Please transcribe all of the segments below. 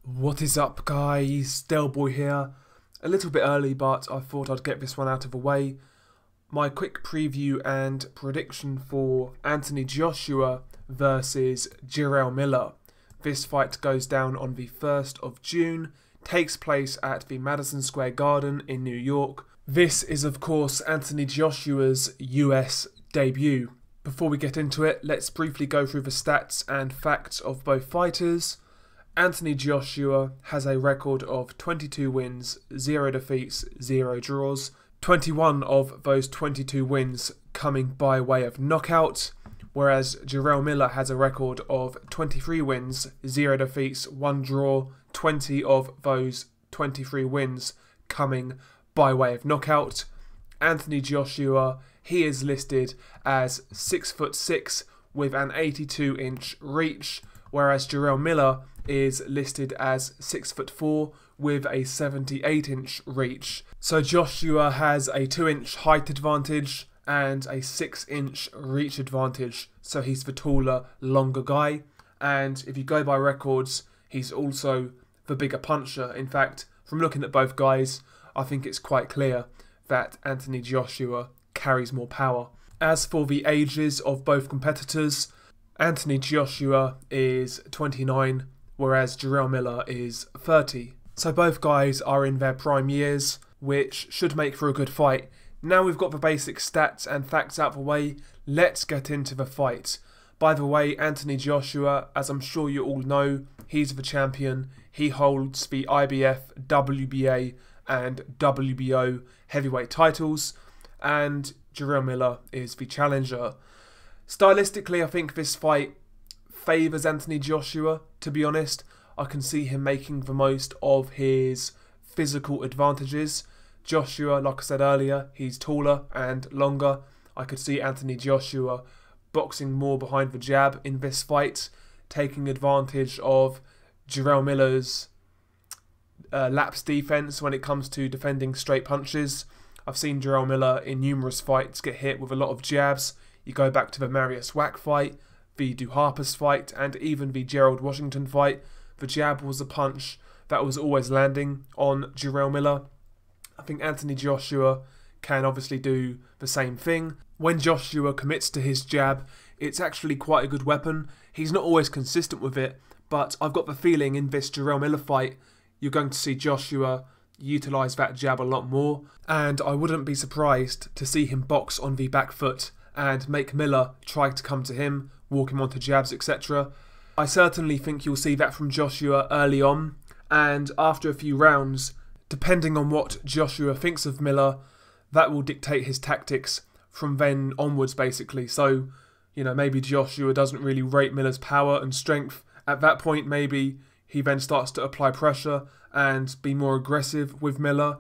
What is up, guys? Delboy here. A little bit early, but I thought I'd get this one out of the way. My quick preview and prediction for Anthony Joshua versus Jarrell Miller. This fight goes down on the 1st of June, takes place at the Madison Square Garden in New York. This is, of course, Anthony Joshua's US debut. Before we get into it, let's briefly go through the stats and facts of both fighters. Anthony Joshua has a record of 22 wins, 0 defeats, 0 draws. 21 of those 22 wins coming by way of knockout, whereas Jarrell Miller has a record of 23 wins, 0 defeats, 1 draw. 20 of those 23 wins coming by way of knockout. Anthony Joshua, he is listed as 6'6" with an 82-inch reach, whereas Jarrell Miller is listed as 6'4" with a 78-inch reach. So Joshua has a 2-inch height advantage and a 6-inch reach advantage. So he's the taller, longer guy. And if you go by records, he's also the bigger puncher. In fact, from looking at both guys, I think it's quite clear that Anthony Joshua carries more power. As for the ages of both competitors, Anthony Joshua is 29, whereas Jarrell Miller is 30. So both guys are in their prime years, which should make for a good fight. Now we've got the basic stats and facts out of the way, let's get into the fight. By the way, Anthony Joshua, as I'm sure you all know, he's the champion. He holds the IBF, WBA and WBO heavyweight titles, and Jarrell Miller is the challenger. Stylistically, I think this fight favours Anthony Joshua, to be honest. I can see him making the most of his physical advantages. Joshua, like I said earlier, he's taller and longer. I could see Anthony Joshua boxing more behind the jab in this fight, taking advantage of Jarrell Miller's lapse defense when it comes to defending straight punches. I've seen Jarrell Miller in numerous fights get hit with a lot of jabs. You go back to the Marius Wack fight, the Duhaupas fight, and even the Gerald Washington fight. The jab was a punch that was always landing on Jarrell Miller. I think Anthony Joshua can obviously do the same thing. When Joshua commits to his jab, it's actually quite a good weapon. He's not always consistent with it, but I've got the feeling in this Jarrell Miller fight, you're going to see Joshua utilise that jab a lot more, and I wouldn't be surprised to see him box on the back foot and make Miller try to come to him, walk him onto jabs, etc. I certainly think you'll see that from Joshua early on, and after a few rounds, depending on what Joshua thinks of Miller, that will dictate his tactics from then onwards, basically. So, you know, maybe Joshua doesn't really rate Miller's power and strength. At that point, maybe he then starts to apply pressure and be more aggressive with Miller.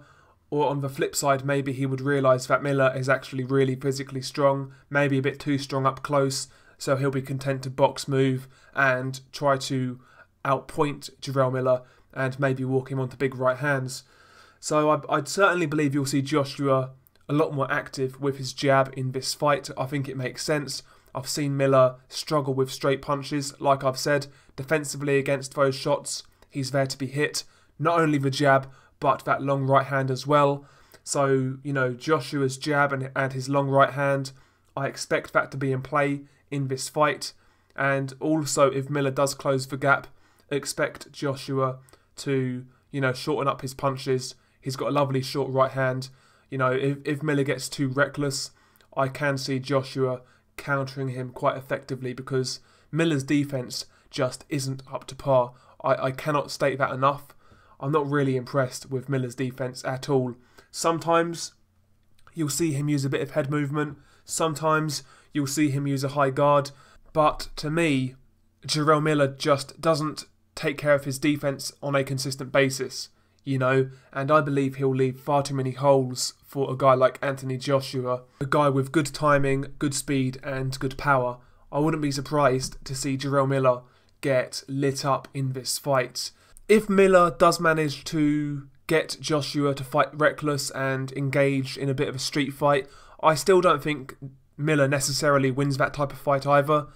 Or on the flip side, maybe he would realise that Miller is actually really physically strong, maybe a bit too strong up close, so he'll be content to box move and try to outpoint Jarrell Miller and maybe walk him onto big right hands. So I'd certainly believe you'll see Joshua a lot more active with his jab in this fight. I think it makes sense. I've seen Miller struggle with straight punches, like I've said, defensively against those shots. He's there to be hit. Not only the jab, but that long right hand as well. So, you know, Joshua's jab and his long right hand, I expect that to be in play in this fight. And also, if Miller does close the gap, expect Joshua to, you know, shorten up his punches. He's got a lovely short right hand. You know, if Miller gets too reckless, I can see Joshua countering him quite effectively because Miller's defense just isn't up to par. I cannot state that enough. I'm not really impressed with Miller's defense at all. Sometimes you'll see him use a bit of head movement. Sometimes you'll see him use a high guard. But to me, Jarrell Miller just doesn't take care of his defense on a consistent basis, you know, and I believe he'll leave far too many holes for a guy like Anthony Joshua, a guy with good timing, good speed and good power. I wouldn't be surprised to see Jarrell Miller get lit up in this fight. If Miller does manage to get Joshua to fight reckless and engage in a bit of a street fight, I still don't think Miller necessarily wins that type of fight either.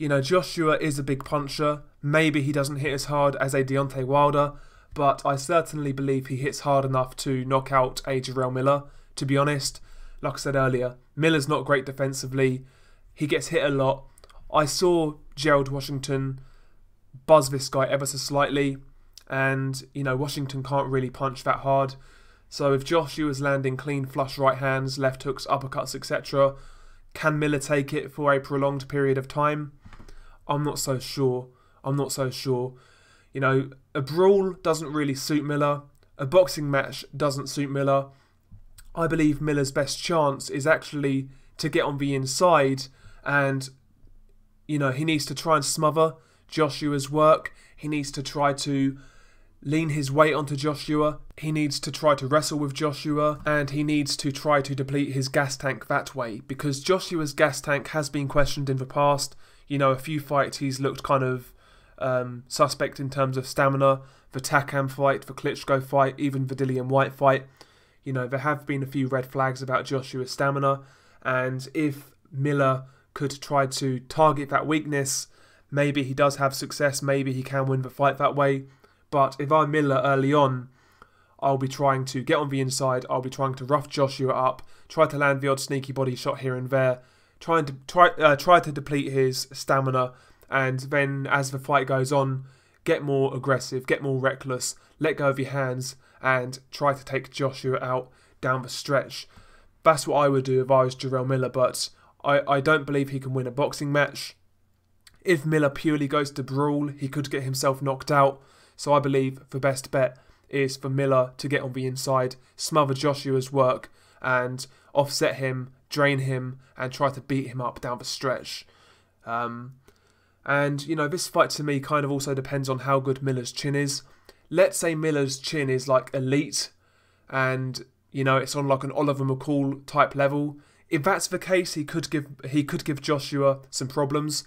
You know, Joshua is a big puncher. Maybe he doesn't hit as hard as a Deontay Wilder, but I certainly believe he hits hard enough to knock out a Jarrell Miller, to be honest. Like I said earlier, Miller's not great defensively. He gets hit a lot. I saw Gerald Washington buzz this guy ever so slightly, and, you know, Washington can't really punch that hard. So if Joshua's landing clean flush right hands, left hooks, uppercuts, etc., can Miller take it for a prolonged period of time? I'm not so sure. You know, a brawl doesn't really suit Miller. A boxing match doesn't suit Miller. I believe Miller's best chance is actually to get on the inside, and, you know, he needs to try and smother Joshua's work. He needs to try to lean his weight onto Joshua. He needs to try to wrestle with Joshua, and he needs to try to deplete his gas tank that way, because Joshua's gas tank has been questioned in the past. You know, a few fights he's looked kind of suspect in terms of stamina. The Takam fight, the Klitschko fight, even the Dillian White fight. You know, there have been a few red flags about Joshua's stamina, and if Miller could try to target that weakness, maybe he does have success, maybe he can win the fight that way. But if I'm Miller early on, I'll be trying to get on the inside, I'll be trying to rough Joshua up, try to land the odd sneaky body shot here and there, try to deplete his stamina, and then as the fight goes on, get more aggressive, get more reckless, let go of your hands, and try to take Joshua out down the stretch. That's what I would do if I was Jarrell Miller, but I don't believe he can win a boxing match. If Miller purely goes to brawl, he could get himself knocked out. So I believe the best bet is for Miller to get on the inside, smother Joshua's work, and offset him, drain him, and try to beat him up down the stretch. And, you know, this fight to me kind of also depends on how good Miller's chin is. Let's say Miller's chin is like elite, and, you know, it's on like an Oliver McCall type level. If that's the case, he could give Joshua some problems,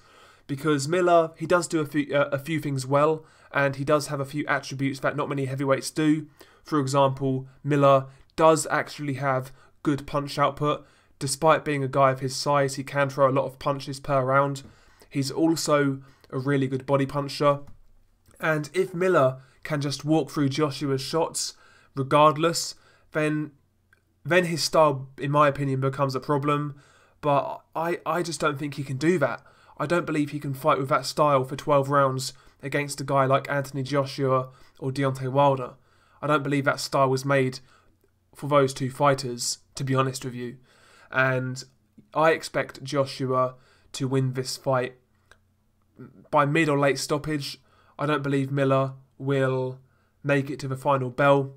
because Miller, he does do a few things well, and he does have a few attributes that not many heavyweights do. For example, Miller does actually have good punch output. Despite being a guy of his size, he can throw a lot of punches per round. He's also a really good body puncher. And if Miller can just walk through Joshua's shots regardless, then his style, in my opinion, becomes a problem. But I just don't think he can do that. I don't believe he can fight with that style for 12 rounds against a guy like Anthony Joshua or Deontay Wilder. I don't believe that style was made for those two fighters, to be honest with you. And I expect Joshua to win this fight by mid or late stoppage. I don't believe Miller will make it to the final bell.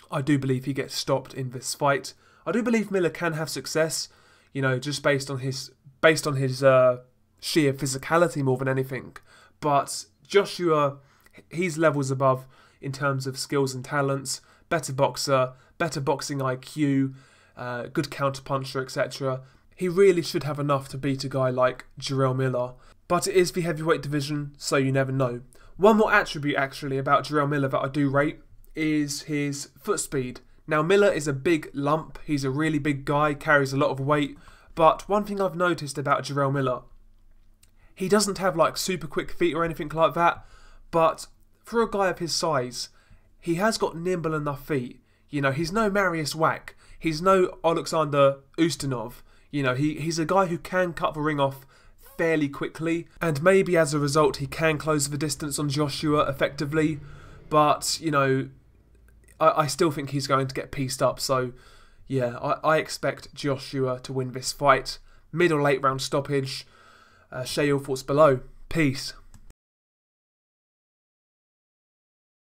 I do believe he gets stopped in this fight. I do believe Miller can have success, you know, just based on his sheer physicality more than anything. But Joshua, he's levels above in terms of skills and talents, better boxer, better boxing IQ, good counter-puncher, etc. He really should have enough to beat a guy like Jarrell Miller. But it is the heavyweight division, so you never know. One more attribute, actually, about Jarrell Miller that I do rate is his foot speed. Now, Miller is a big lump. He's a really big guy, carries a lot of weight. But one thing I've noticed about Jarrell Miller, he doesn't have like super quick feet or anything like that, but for a guy of his size, he has got nimble enough feet. You know, he's no Marius Wack. He's no Alexander Ustinov. You know, he's a guy who can cut the ring off fairly quickly, and maybe as a result he can close the distance on Joshua effectively, but, you know, I still think he's going to get pieced up. So yeah, I expect Joshua to win this fight. Mid or late round stoppage. Share your thoughts below. Peace.